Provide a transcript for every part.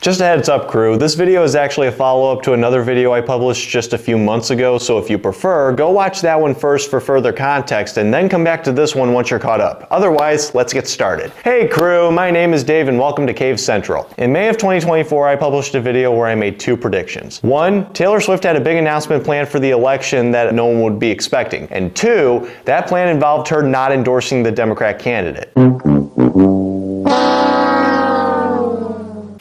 Just a heads up, crew, this video is actually a follow-up to another video I published just a few months ago, so if you prefer, go watch that one first for further context and then come back to this one once you're caught up. Otherwise, let's get started. Hey crew, my name is Dave and welcome to Cave Central. In May of 2024, I published a video where I made two predictions. One, Taylor Swift had a big announcement planned for the election that no one would be expecting. And two, that plan involved her not endorsing the Democrat candidate.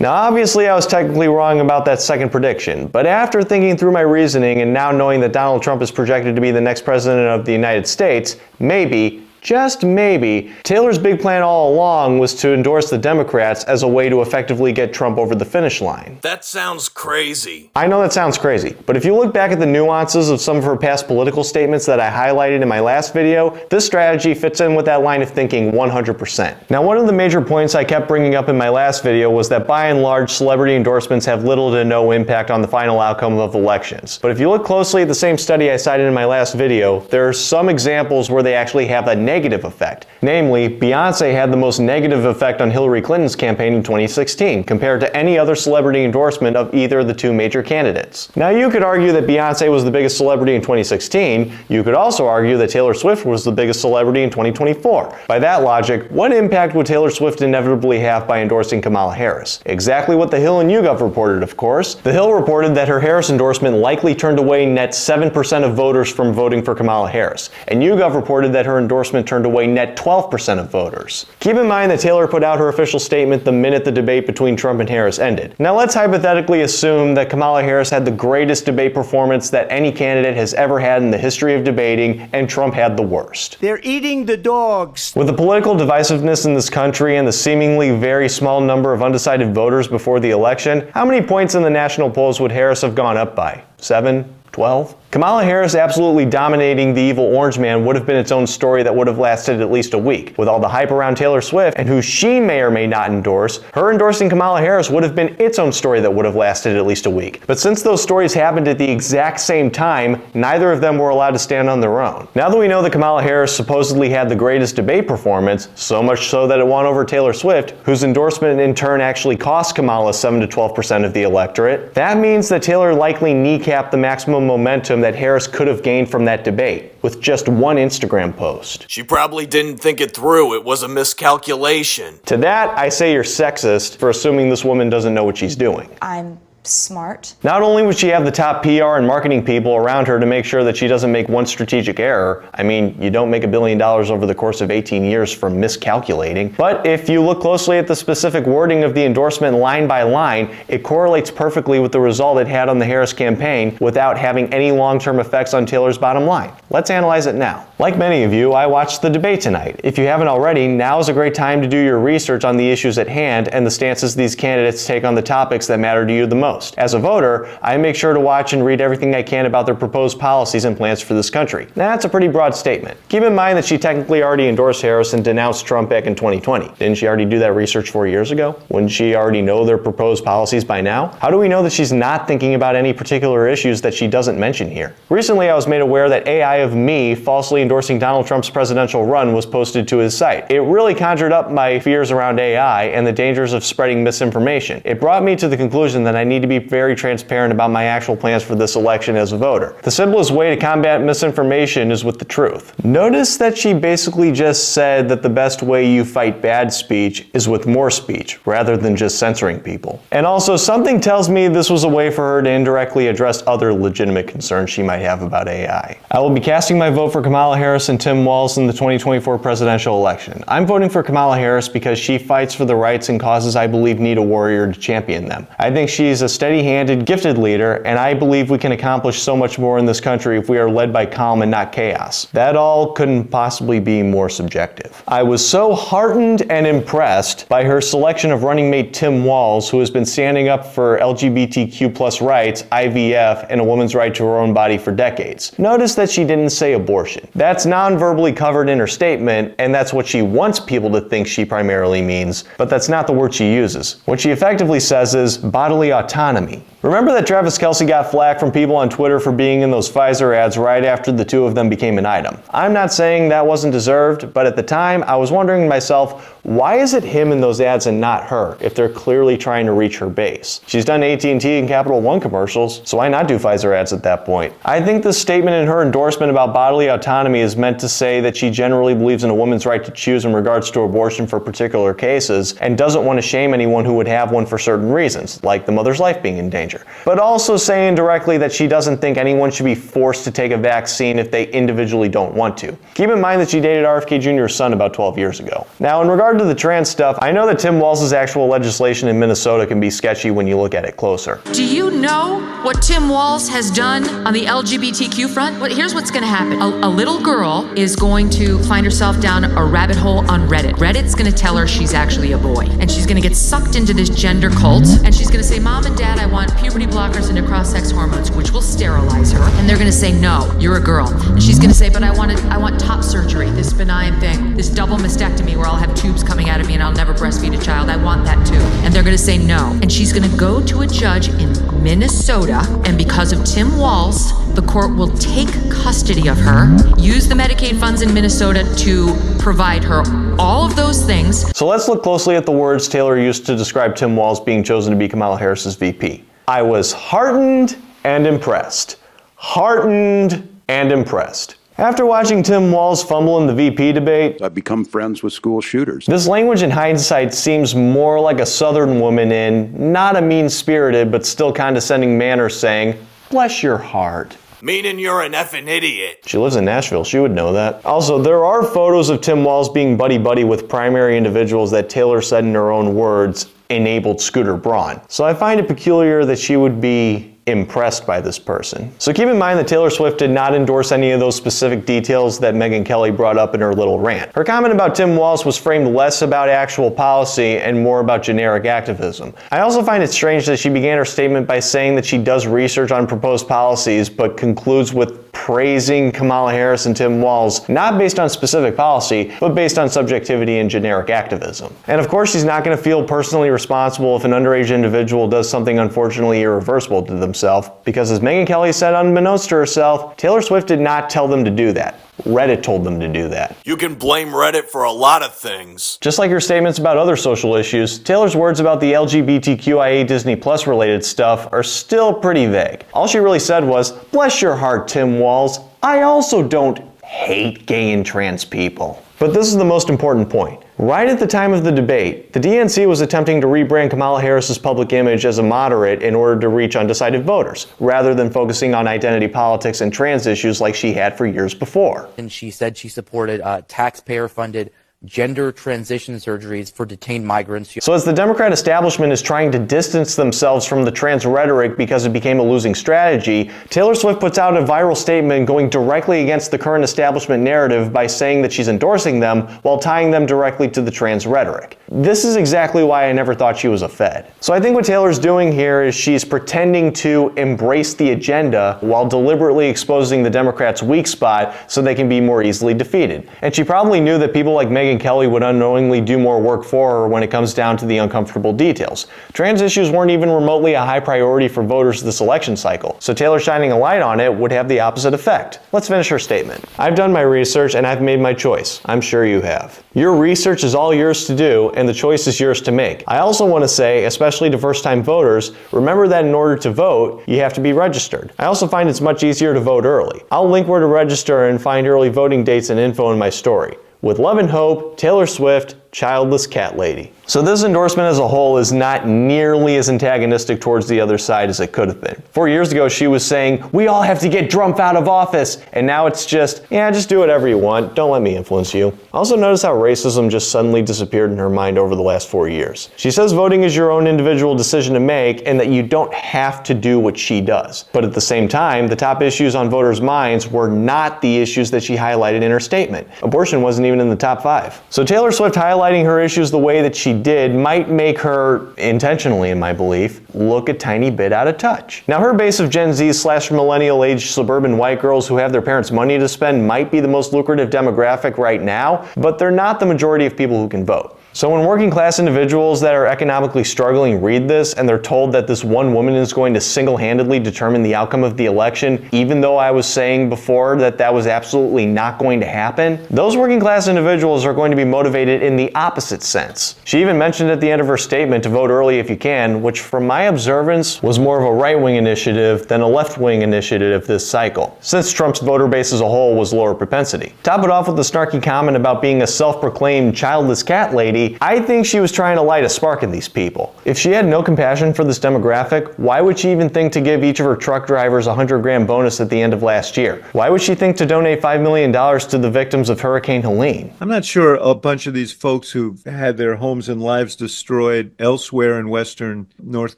Now obviously I was technically wrong about that second prediction, but after thinking through my reasoning and now knowing that Donald Trump is projected to be the next president of the United States, maybe, just maybe, Taylor's big plan all along was to endorse the Democrats as a way to effectively get Trump over the finish line. That sounds crazy. I know that sounds crazy, but if you look back at the nuances of some of her past political statements that I highlighted in my last video, this strategy fits in with that line of thinking 100%. Now, one of the major points I kept bringing up in my last video was that by and large, celebrity endorsements have little to no impact on the final outcome of elections. But if you look closely at the same study I cited in my last video, there are some examples where they actually have a negative effect. Namely, Beyonce had the most negative effect on Hillary Clinton's campaign in 2016, compared to any other celebrity endorsement of either of the two major candidates. Now, you could argue that Beyonce was the biggest celebrity in 2016. You could also argue that Taylor Swift was the biggest celebrity in 2024. By that logic, what impact would Taylor Swift inevitably have by endorsing Kamala Harris? Exactly what The Hill and YouGov reported, of course. The Hill reported that her Harris endorsement likely turned away net 7% of voters from voting for Kamala Harris, and YouGov reported that her endorsement turned away net 12% of voters. Keep in mind that Taylor put out her official statement the minute the debate between Trump and Harris ended. Now let's hypothetically assume that Kamala Harris had the greatest debate performance that any candidate has ever had in the history of debating, and Trump had the worst. They're eating the dogs. With the political divisiveness in this country and the seemingly very small number of undecided voters before the election, how many points in the national polls would Harris have gone up by? 7? 12? Kamala Harris absolutely dominating the evil orange man would have been its own story that would have lasted at least a week. With all the hype around Taylor Swift and who she may or may not endorse, her endorsing Kamala Harris would have been its own story that would have lasted at least a week. But since those stories happened at the exact same time, neither of them were allowed to stand on their own. Now that we know that Kamala Harris supposedly had the greatest debate performance, so much so that it won over Taylor Swift, whose endorsement in turn actually cost Kamala 7 to 12% of the electorate, that means that Taylor likely kneecapped the maximum momentum that Harris could have gained from that debate with just one Instagram post. She probably didn't think it through. It was a miscalculation. To that, I say you're sexist for assuming this woman doesn't know what she's doing. I'm smart. Not only would she have the top PR and marketing people around her to make sure that she doesn't make one strategic error. I mean, you don't make $1 billion over the course of 18 years from miscalculating. But if you look closely at the specific wording of the endorsement line by line, it correlates perfectly with the result it had on the Harris campaign without having any long-term effects on Taylor's bottom line. Let's analyze it now. Like many of you, I watched the debate tonight. If you haven't already, now is a great time to do your research on the issues at hand and the stances these candidates take on the topics that matter to you the most. As a voter, I make sure to watch and read everything I can about their proposed policies and plans for this country. Now, that's a pretty broad statement. Keep in mind that she technically already endorsed Harris and denounced Trump back in 2020. Didn't she already do that research 4 years ago? Wouldn't she already know their proposed policies by now? How do we know that she's not thinking about any particular issues that she doesn't mention here? Recently, I was made aware that AI of me falsely endorsing Donald Trump's presidential run was posted to his site. It really conjured up my fears around AI and the dangers of spreading misinformation. It brought me to the conclusion that I need to be very transparent about my actual plans for this election as a voter. The simplest way to combat misinformation is with the truth. Notice that she basically just said that the best way you fight bad speech is with more speech, rather than just censoring people. And also, something tells me this was a way for her to indirectly address other legitimate concerns she might have about AI. I will be casting my vote for Kamala Harris and Tim Walz in the 2024 presidential election. I'm voting for Kamala Harris because she fights for the rights and causes I believe need a warrior to champion them. I think she's a steady-handed, gifted leader, and I believe we can accomplish so much more in this country if we are led by calm and not chaos. That all couldn't possibly be more subjective. I was so heartened and impressed by her selection of running mate Tim Walz, who has been standing up for LGBTQ+ rights, IVF, and a woman's right to her own body for decades. Notice that she didn't say abortion. That That's non-verbally covered in her statement, and that's what she wants people to think she primarily means, but that's not the word she uses. What she effectively says is bodily autonomy. Remember that Travis Kelce got flack from people on Twitter for being in those Pfizer ads right after the two of them became an item. I'm not saying that wasn't deserved, but at the time I was wondering to myself, why is it him in those ads and not her if they're clearly trying to reach her base? She's done AT&T and Capital One commercials, so why not do Pfizer ads at that point? I think the statement in her endorsement about bodily autonomy is meant to say that she generally believes in a woman's right to choose in regards to abortion for particular cases and doesn't want to shame anyone who would have one for certain reasons, like the mother's life being in danger. But also saying directly that she doesn't think anyone should be forced to take a vaccine if they individually don't want to. Keep in mind that she dated RFK Jr.'s son about 12 years ago. Now, in regard to the trans stuff, I know that Tim Walz's actual legislation in Minnesota can be sketchy when you look at it closer. Do you know what Tim Walz has done on the LGBTQ front? Here's what's going to happen. A little girl is going to find herself down a rabbit hole on Reddit. Reddit's going to tell her she's actually a boy, and she's going to get sucked into this gender cult, and she's going to say, Mom and Dad, I want puberty blockers and cross-sex hormones, which will sterilize her. And they're going to say, no, you're a girl. And she's going to say, but I want top surgery, this benign thing, this double mastectomy where I'll have tubes coming out of me and I'll never breastfeed a child. I want that too. And they're going to say no. And she's going to go to a judge in Minnesota, and because of Tim Walz, the court will take custody of her, use the Medicaid funds in Minnesota to provide her all of those things. So let's look closely at the words Taylor used to describe Tim Walz being chosen to be Kamala Harris's VP. I was heartened and impressed. Heartened and impressed. After watching Tim Walz fumble in the VP debate, I've become friends with school shooters. This language in hindsight seems more like a Southern woman in not a mean-spirited but still condescending manner saying, bless your heart. Meaning you're an effing idiot. She lives in Nashville, she would know that. Also, there are photos of Tim Walz being buddy-buddy with primary individuals that Taylor said in her own words enabled Scooter Braun. So I find it peculiar that she would be impressed by this person. So keep in mind that Taylor Swift did not endorse any of those specific details that Megyn Kelly brought up in her little rant. Her comment about Tim Walz was framed less about actual policy and more about generic activism. I also find it strange that she began her statement by saying that she does research on proposed policies, but concludes with praising Kamala Harris and Tim Walz, not based on specific policy, but based on subjectivity and generic activism. And of course, she's not going to feel personally responsible if an underage individual does something unfortunately irreversible to themselves, because as Megyn Kelly said unbeknownst to herself, Taylor Swift did not tell them to do that. Reddit told them to do that. You can blame Reddit for a lot of things. Just like her statements about other social issues, Taylor's words about the LGBTQIA Disney Plus related stuff are still pretty vague. All she really said was, bless your heart, Tim Walz, I also don't hate gay and trans people. But this is the most important point. Right at the time of the debate, the DNC was attempting to rebrand Kamala Harris's public image as a moderate in order to reach undecided voters, rather than focusing on identity politics and trans issues like she had for years before. And she said she supported taxpayer-funded gender transition surgeries for detained migrants. So as the Democrat establishment is trying to distance themselves from the trans rhetoric because it became a losing strategy, Taylor Swift puts out a viral statement going directly against the current establishment narrative by saying that she's endorsing them while tying them directly to the trans rhetoric. This is exactly why I never thought she was a Fed. So I think what Taylor's doing here is she's pretending to embrace the agenda while deliberately exposing the Democrats' weak spot so they can be more easily defeated. And she probably knew that people like Megyn Kelly would unknowingly do more work for her when it comes down to the uncomfortable details. Trans issues weren't even remotely a high priority for voters this election cycle, so Taylor shining a light on it would have the opposite effect. Let's finish her statement. I've done my research and I've made my choice. I'm sure you have. Your research is all yours to do and the choice is yours to make. I also want to say, especially to first-time voters, remember that in order to vote, you have to be registered. I also find it's much easier to vote early. I'll link where to register and find early voting dates and info in my story. With love and hope, Taylor Swift, Childless Cat Lady. So this endorsement as a whole is not nearly as antagonistic towards the other side as it could have been. 4 years ago, she was saying, we all have to get Trump out of office. And now it's just, yeah, just do whatever you want. Don't let me influence you. Also notice how racism just suddenly disappeared in her mind over the last 4 years. She says voting is your own individual decision to make and that you don't have to do what she does. But at the same time, the top issues on voters' minds were not the issues that she highlighted in her statement. Abortion wasn't even in the top 5. So Taylor Swift highlighting her issues the way that she did might make her, intentionally in my belief, look a tiny bit out of touch. Now, her base of Gen Z / millennial age suburban white girls who have their parents' money to spend might be the most lucrative demographic right now, but they're not the majority of people who can vote. So when working class individuals that are economically struggling read this and they're told that this one woman is going to single-handedly determine the outcome of the election, even though I was saying before that that was absolutely not going to happen, those working class individuals are going to be motivated in the opposite sense. She even mentioned at the end of her statement to vote early if you can, which from my observance was more of a right-wing initiative than a left-wing initiative this cycle, since Trump's voter base as a whole was lower propensity. Top it off with a snarky comment about being a self-proclaimed childless cat lady. I think she was trying to light a spark in these people. If she had no compassion for this demographic, why would she even think to give each of her truck drivers a $100,000 bonus at the end of last year? Why would she think to donate $5 million to the victims of Hurricane Helene? I'm not sure a bunch of these folks who've had their homes and lives destroyed elsewhere in western North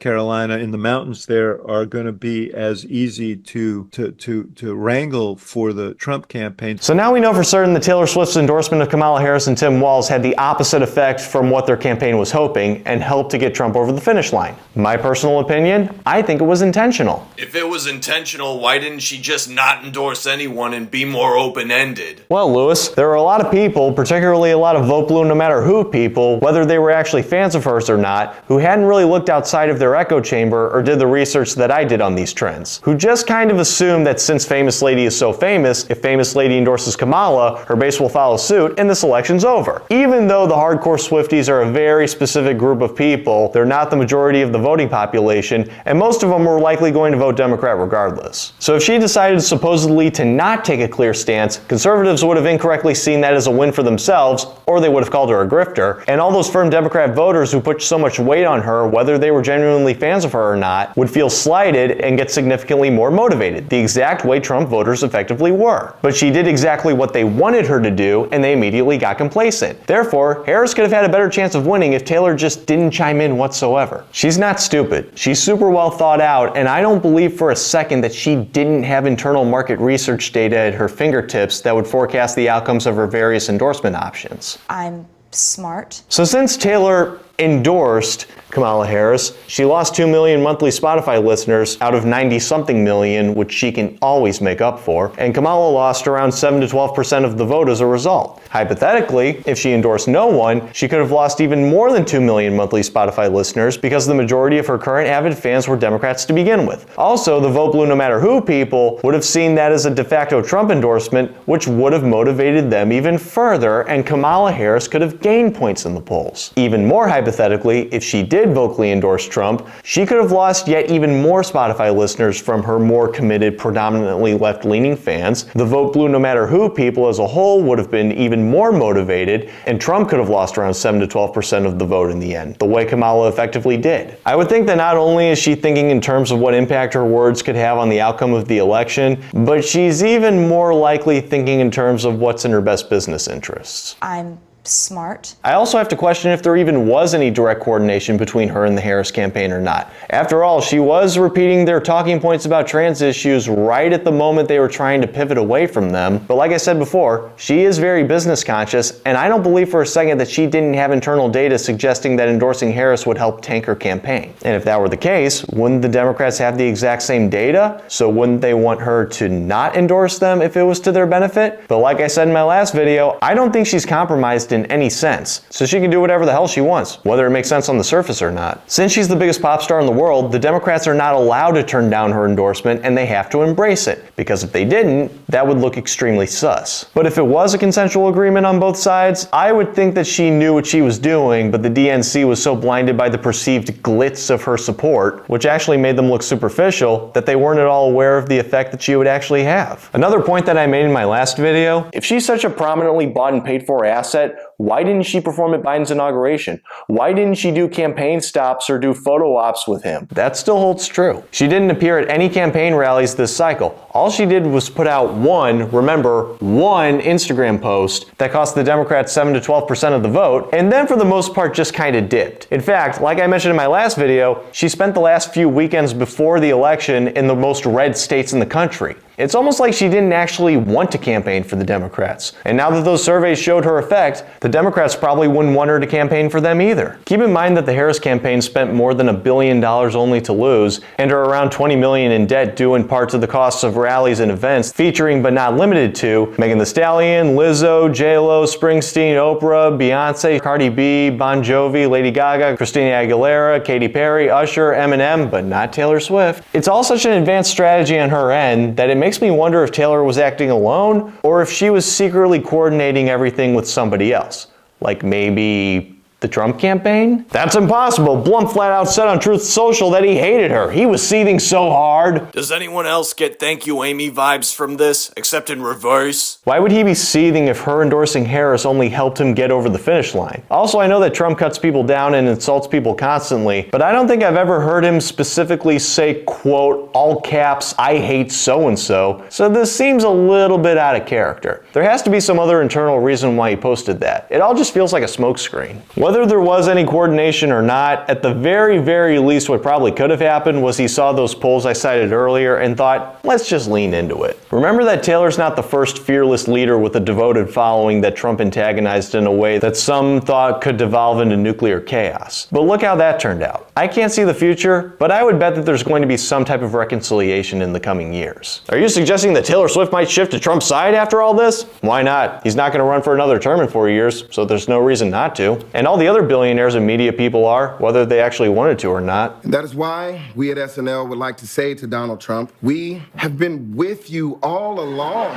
Carolina in the mountains there are going to be as easy to wrangle for the Trump campaign. So now we know for certain that Taylor Swift's endorsement of Kamala Harris and Tim Walz had the opposite effect from what their campaign was hoping and helped to get Trump over the finish line. My personal opinion, I think it was intentional. If it was intentional, why didn't she just not endorse anyone and be more open-ended? Well, Lewis, there are a lot of people, particularly a lot of Vote Blue No Matter Who people, whether they were actually fans of hers or not, who hadn't really looked outside of their echo chamber or did the research that I did on these trends, who just kind of assumed that since Famous Lady is so famous, if Famous Lady endorses Kamala, her base will follow suit and this election's over. Even though the hardcore Swifties are a very specific group of people, they're not the majority of the voting population, and most of them were likely going to vote Democrat regardless. So if she decided supposedly to not take a clear stance, conservatives would have incorrectly seen that as a win for themselves, or they would have called her a grifter, and all those firm Democrat voters who put so much weight on her, whether they were genuinely fans of her or not, would feel slighted and get significantly more motivated, the exact way Trump voters effectively were. But she did exactly what they wanted her to do, and they immediately got complacent. Therefore, Harris could have had a better chance of winning if Taylor just didn't chime in whatsoever. She's not stupid. She's super well thought out, and I don't believe for a second that she didn't have internal market research data at her fingertips that would forecast the outcomes of her various endorsement options. I'm smart. So since Taylor endorsed Kamala Harris, she lost 2 million monthly Spotify listeners out of 90-something million, which she can always make up for, and Kamala lost around 7 to 12% of the vote as a result. Hypothetically, if she endorsed no one, she could have lost even more than 2 million monthly Spotify listeners because the majority of her current avid fans were Democrats to begin with. Also, the Vote Blue No Matter Who people would have seen that as a de facto Trump endorsement, which would have motivated them even further, and Kamala Harris could have gained points in the polls. Even more hypothetically, if she did vocally endorse Trump, she could have lost yet even more Spotify listeners from her more committed, predominantly left-leaning fans. The Vote Blue No Matter Who people as a whole would have been even more motivated, and Trump could have lost around 7 to 12% of the vote in the end, the way Kamala effectively did. I would think that not only is she thinking in terms of what impact her words could have on the outcome of the election, but she's even more likely thinking in terms of what's in her best business interests. I'm smart. I also have to question if there even was any direct coordination between her and the Harris campaign or not. After all, she was repeating their talking points about trans issues right at the moment they were trying to pivot away from them. But like I said before, she is very business conscious, and I don't believe for a second that she didn't have internal data suggesting that endorsing Harris would help tank her campaign. And if that were the case, wouldn't the Democrats have the exact same data? So wouldn't they want her to not endorse them if it was to their benefit? But like I said in my last video, I don't think she's compromised in any sense, so she can do whatever the hell she wants, whether it makes sense on the surface or not. Since she's the biggest pop star in the world, the Democrats are not allowed to turn down her endorsement, and they have to embrace it, because if they didn't, that would look extremely sus. But if it was a consensual agreement on both sides, I would think that she knew what she was doing, but the DNC was so blinded by the perceived glitz of her support, which actually made them look superficial, that they weren't at all aware of the effect that she would actually have. Another point that I made in my last video, if she's such a prominently bought and paid for asset, why didn't she perform at Biden's inauguration? Why didn't she do campaign stops or do photo ops with him? That still holds true. She didn't appear at any campaign rallies this cycle. All she did was put out one Instagram post that cost the Democrats 7 to 12% of the vote, and then for the most part just kind of dipped. In fact, like I mentioned in my last video, she spent the last few weekends before the election in the most red states in the country. It's almost like she didn't actually want to campaign for the Democrats. And now that those surveys showed her effect, the Democrats probably wouldn't want her to campaign for them either. Keep in mind that the Harris campaign spent more than $1 billion only to lose, and are around $20 million in debt due in part to the costs of rallies and events featuring but not limited to Megan Thee Stallion, Lizzo, J-Lo, Springsteen, Oprah, Beyonce, Cardi B, Bon Jovi, Lady Gaga, Christina Aguilera, Katy Perry, Usher, Eminem, but not Taylor Swift. It's all such an advanced strategy on her end that it makes me wonder if Taylor was acting alone or if she was secretly coordinating everything with somebody else. Like maybe the Trump campaign? That's impossible. Blum flat out said on Truth Social that he hated her. He was seething so hard. Does anyone else get thank you Amy vibes from this, except in reverse? Why would he be seething if her endorsing Harris only helped him get over the finish line? Also, I know that Trump cuts people down and insults people constantly, but I don't think I've ever heard him specifically say, quote, all caps, I hate so-and-so, so this seems a little bit out of character. There has to be some other internal reason why he posted that. It all just feels like a smokescreen. Whether there was any coordination or not, at the very, very least what probably could have happened was he saw those polls I cited earlier and thought, let's just lean into it. Remember that Taylor's not the first fearless leader with a devoted following that Trump antagonized in a way that some thought could devolve into nuclear chaos. But look how that turned out. I can't see the future, but I would bet that there's going to be some type of reconciliation in the coming years. Are you suggesting that Taylor Swift might shift to Trump's side after all this? Why not? He's not going to run for another term in 4 years, so there's no reason not to. And all the other billionaires and media people are, whether they actually wanted to or not. And that is why we at SNL would like to say to Donald Trump, we have been with you all along.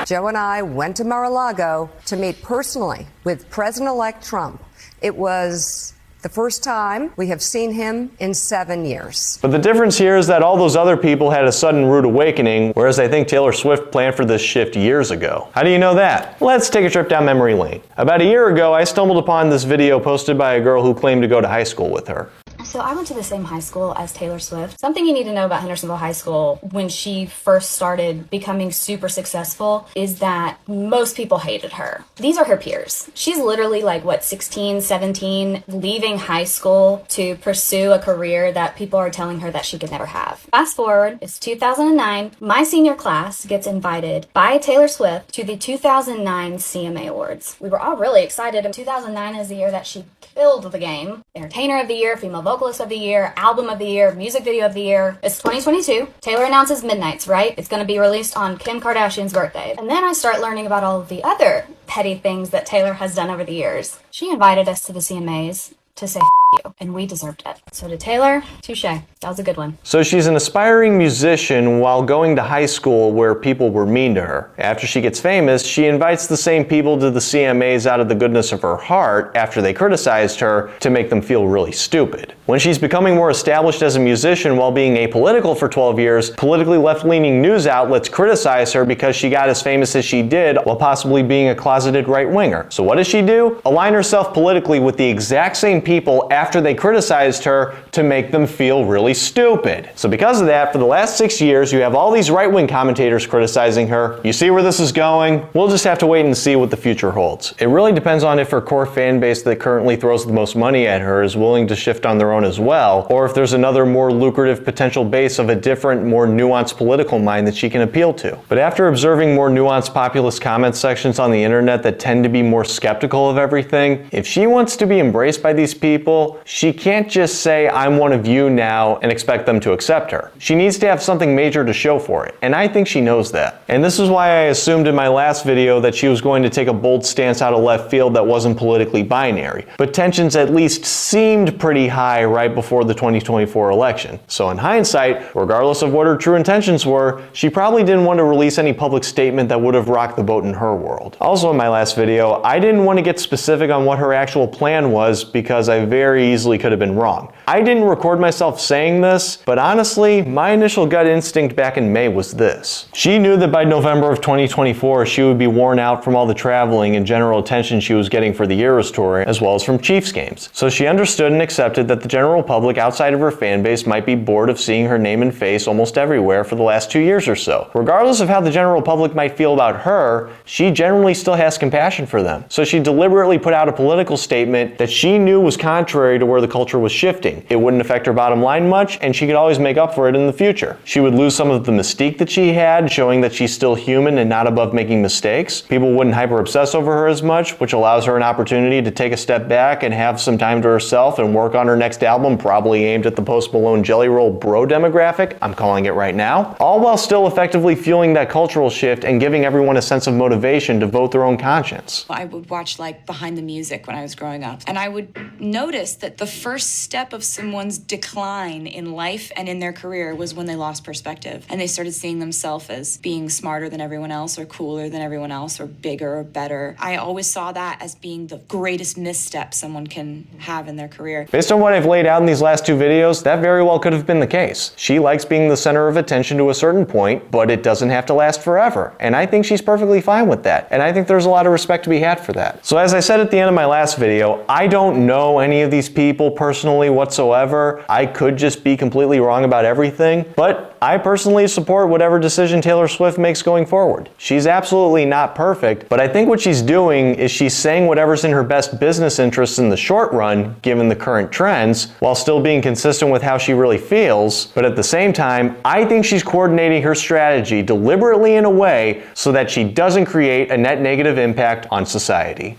Joe and I went to Mar-a-Lago to meet personally with President-elect Trump. It was the first time we have seen him in 7 years. But the difference here is that all those other people had a sudden rude awakening, whereas I think Taylor Swift planned for this shift years ago. How do you know that? Let's take a trip down memory lane. About a year ago, I stumbled upon this video posted by a girl who claimed to go to high school with her. So I went to the same high school as Taylor Swift. Something you need to know about Hendersonville High School when she first started becoming super successful is that most people hated her. These are her peers. She's literally like, 16, 17, leaving high school to pursue a career that people are telling her that she could never have. Fast forward, it's 2009. My senior class gets invited by Taylor Swift to the 2009 CMA Awards. We were all really excited. And 2009 is the year that she killed the game. Entertainer of the Year, Female Vocalist of the Year, Album of the Year, Music Video of the Year. It's 2022. Taylor announces Midnights, right? It's going to be released on Kim Kardashian's birthday. And then I start learning about all of the other petty things that Taylor has done over the years. She invited us to the CMAs to say you, and we deserved it. So to Taylor, touche. That was a good one. So she's an aspiring musician while going to high school where people were mean to her. After she gets famous, she invites the same people to the CMAs out of the goodness of her heart after they criticized her to make them feel really stupid. When she's becoming more established as a musician while being apolitical for 12 years, politically left-leaning news outlets criticize her because she got as famous as she did while possibly being a closeted right-winger. So what does she do? Align herself politically with the exact same people after they criticized her to make them feel really stupid. So because of that, for the last 6 years, you have all these right-wing commentators criticizing her. You see where this is going? We'll just have to wait and see what the future holds. It really depends on if her core fan base that currently throws the most money at her is willing to shift on their own as well, or if there's another more lucrative potential base of a different, more nuanced political mind that she can appeal to. But after observing more nuanced populist comment sections on the internet that tend to be more skeptical of everything, if she wants to be embraced by these people, she can't just say, I'm one of you now, and expect them to accept her. She needs to have something major to show for it, and I think she knows that. And this is why I assumed in my last video that she was going to take a bold stance out of left field that wasn't politically binary. But tensions at least seemed pretty high right before the 2024 election. So in hindsight, regardless of what her true intentions were, she probably didn't want to release any public statement that would have rocked the boat in her world. Also in my last video, I didn't want to get specific on what her actual plan was because I very easily could have been wrong. I didn't record myself saying this, but honestly, my initial gut instinct back in May was this. She knew that by November of 2024, she would be worn out from all the traveling and general attention she was getting for the Eras Tour, as well as from Chiefs games. So she understood and accepted that the general public outside of her fan base might be bored of seeing her name and face almost everywhere for the last 2 years or so. Regardless of how the general public might feel about her, she generally still has compassion for them. So she deliberately put out a political statement that she knew was contrary to where the culture was shifting. cheating. It wouldn't affect her bottom line much, and she could always make up for it in the future. She would lose some of the mystique that she had, showing that she's still human and not above making mistakes. People wouldn't hyper-obsess over her as much, which allows her an opportunity to take a step back and have some time to herself and work on her next album, probably aimed at the Post Malone Jelly Roll bro demographic. I'm calling it right now. All while still effectively fueling that cultural shift and giving everyone a sense of motivation to vote their own conscience. I would watch like Behind the Music when I was growing up, and I would notice that the first step of someone's decline in life and in their career was when they lost perspective and they started seeing themselves as being smarter than everyone else or cooler than everyone else or bigger or better. I always saw that as being the greatest misstep someone can have in their career. Based on what I've laid out in these last two videos, that very well could have been the case. She likes being the center of attention to a certain point, but it doesn't have to last forever. And I think she's perfectly fine with that. And I think there's a lot of respect to be had for that. So as I said at the end of my last video, I don't know any of these people personally whatsoever. I could just be completely wrong about everything, but I personally support whatever decision Taylor Swift makes going forward. She's absolutely not perfect, but I think what she's doing is she's saying whatever's in her best business interests in the short run, given the current trends, while still being consistent with how she really feels. But at the same time, I think she's coordinating her strategy deliberately in a way so that she doesn't create a net negative impact on society.